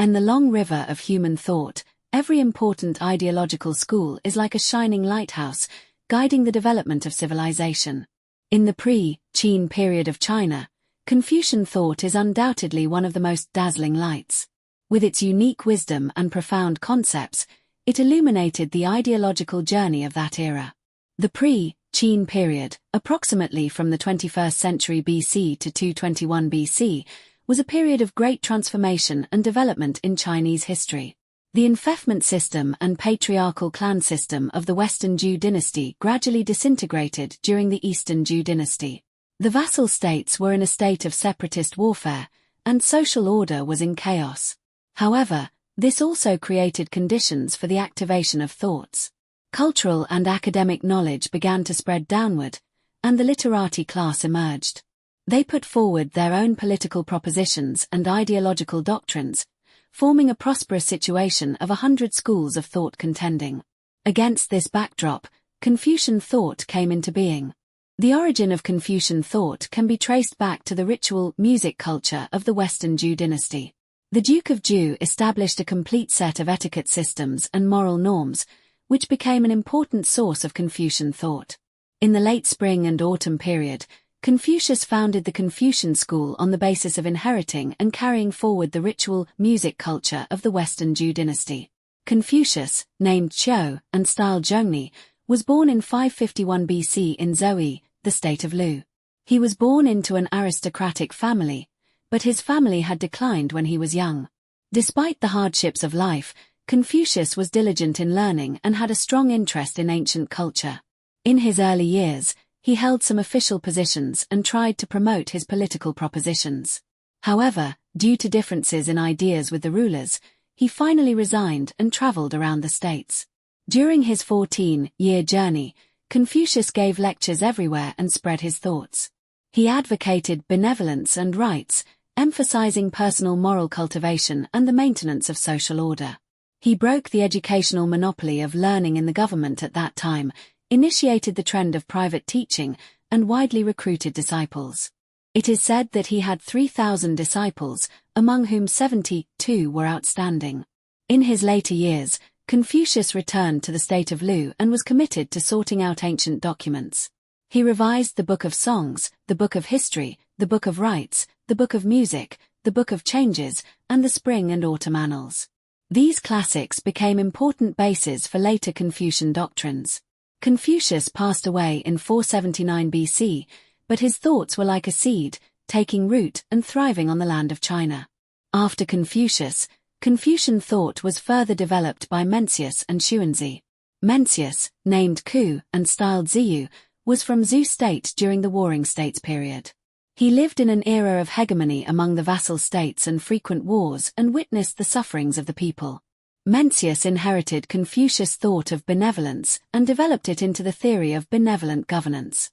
In the long river of human thought, every important ideological school is like a shining lighthouse, guiding the development of civilization. In the Pre-Qin period of China, Confucian thought is undoubtedly one of the most dazzling lights. With its unique wisdom and profound concepts, it illuminated the ideological journey of that era. The Pre-Qin period, approximately from the 21st century BC to 221 BC, was a period of great transformation and development in Chinese history. The enfeoffment system and patriarchal clan system of the Western Zhou dynasty gradually disintegrated during the Eastern Zhou dynasty. The vassal states were in a state of separatist warfare, and social order was in chaos. However, this also created conditions for the activation of thoughts. Cultural and academic knowledge began to spread downward, and the literati class emerged. They put forward their own political propositions and ideological doctrines, forming a prosperous situation of 100 schools of thought contending. Against this backdrop, Confucian thought came into being. The origin of Confucian thought can be traced back to the ritual music culture of the Western Zhou dynasty. The Duke of Zhou established a complete set of etiquette systems and moral norms, which became an important source of Confucian thought. In the late spring and autumn period, Confucius founded the Confucian school on the basis of inheriting and carrying forward the ritual music culture of the Western Zhou dynasty. Confucius, named Qiu and styled Zhongni, was born in 551 BC in Zhou, the state of Lu. He was born into an aristocratic family, but his family had declined when he was young. Despite the hardships of life, Confucius was diligent in learning and had a strong interest in ancient culture. In his early years, he held some official positions and tried to promote his political propositions. However, due to differences in ideas with the rulers, he finally resigned and traveled around the states. During his 14-year journey, Confucius gave lectures everywhere and spread his thoughts. He advocated benevolence and rights, emphasizing personal moral cultivation and the maintenance of social order. He broke the educational monopoly of learning in the government at that time, initiated the trend of private teaching, and widely recruited disciples. It is said that he had 3,000 disciples, among whom 72 were outstanding. In his later years, Confucius returned to the state of Lu and was committed to sorting out ancient documents. He revised the Book of Songs, the Book of History, the Book of Rites, the Book of Music, the Book of Changes, and the Spring and Autumn Annals. These classics became important bases for later Confucian doctrines. Confucius passed away in 479 BC, but his thoughts were like a seed, taking root and thriving on the land of China. After Confucius, Confucian thought was further developed by Mencius and Xuanzi. Mencius, named Ku and styled Ziyu, was from Zhou state during the Warring States period. He lived in an era of hegemony among the vassal states and frequent wars and witnessed the sufferings of the people. Mencius inherited Confucius' thought of benevolence and developed it into the theory of benevolent governance.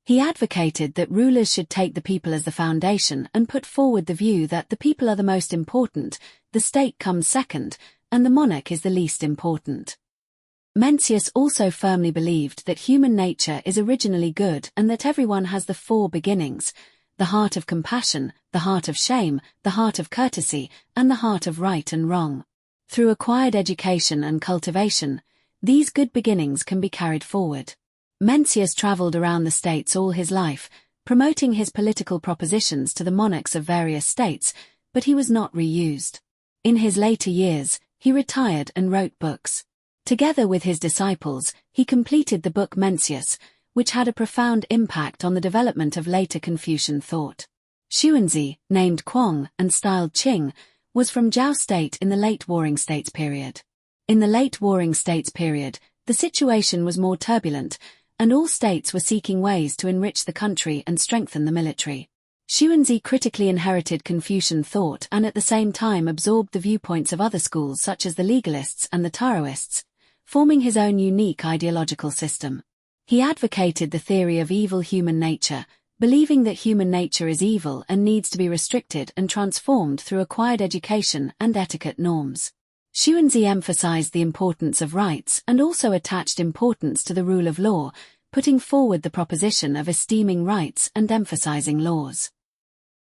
He advocated that rulers should take the people as the foundation and put forward the view that the people are the most important, the state comes second, and the monarch is the least important. Mencius also firmly believed that human nature is originally good and that everyone has the four beginnings: the heart of compassion, the heart of shame, the heart of courtesy, and the heart of right and wrong. Through acquired education and cultivation, these good beginnings can be carried forward. Mencius traveled around the states all his life, promoting his political propositions to the monarchs of various states, but he was not reused. In his later years, he retired and wrote books. Together with his disciples, he completed the book Mencius, which had a profound impact on the development of later Confucian thought. Xuanzi, named Kuang and styled Qing, was from Zhou state in the late Warring States period. In the late Warring States period, the situation was more turbulent, and all states were seeking ways to enrich the country and strengthen the military. Xuanzi critically inherited Confucian thought and at the same time absorbed the viewpoints of other schools such as the legalists and the Taoists, forming his own unique ideological system. He advocated the theory of evil human nature, believing that human nature is evil and needs to be restricted and transformed through acquired education and etiquette norms. Xuanzi emphasized the importance of rights and also attached importance to the rule of law, putting forward the proposition of esteeming rights and emphasizing laws.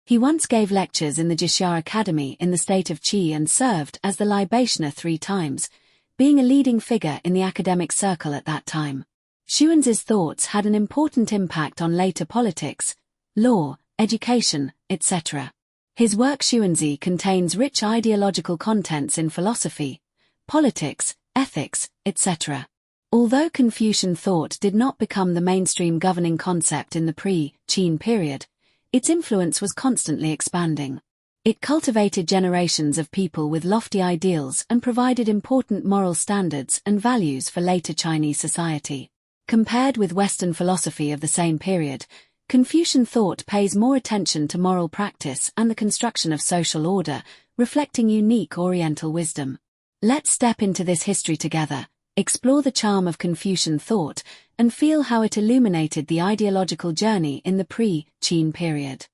He once gave lectures in the Jishya Academy in the state of Qi and served as the libationer 3 times, being a leading figure in the academic circle at that time. Xuanzi's thoughts had an important impact on later politics, law, education, etc. His work Xuanzi contains rich ideological contents in philosophy, politics, ethics, etc. Although Confucian thought did not become the mainstream governing concept in the Pre-Qin period, its influence was constantly expanding. It cultivated generations of people with lofty ideals and provided important moral standards and values for later Chinese society. Compared with Western philosophy of the same period, Confucian thought pays more attention to moral practice and the construction of social order, reflecting unique Oriental wisdom. Let's step into this history together, explore the charm of Confucian thought, and feel how it illuminated the ideological journey in the Pre-Qin period.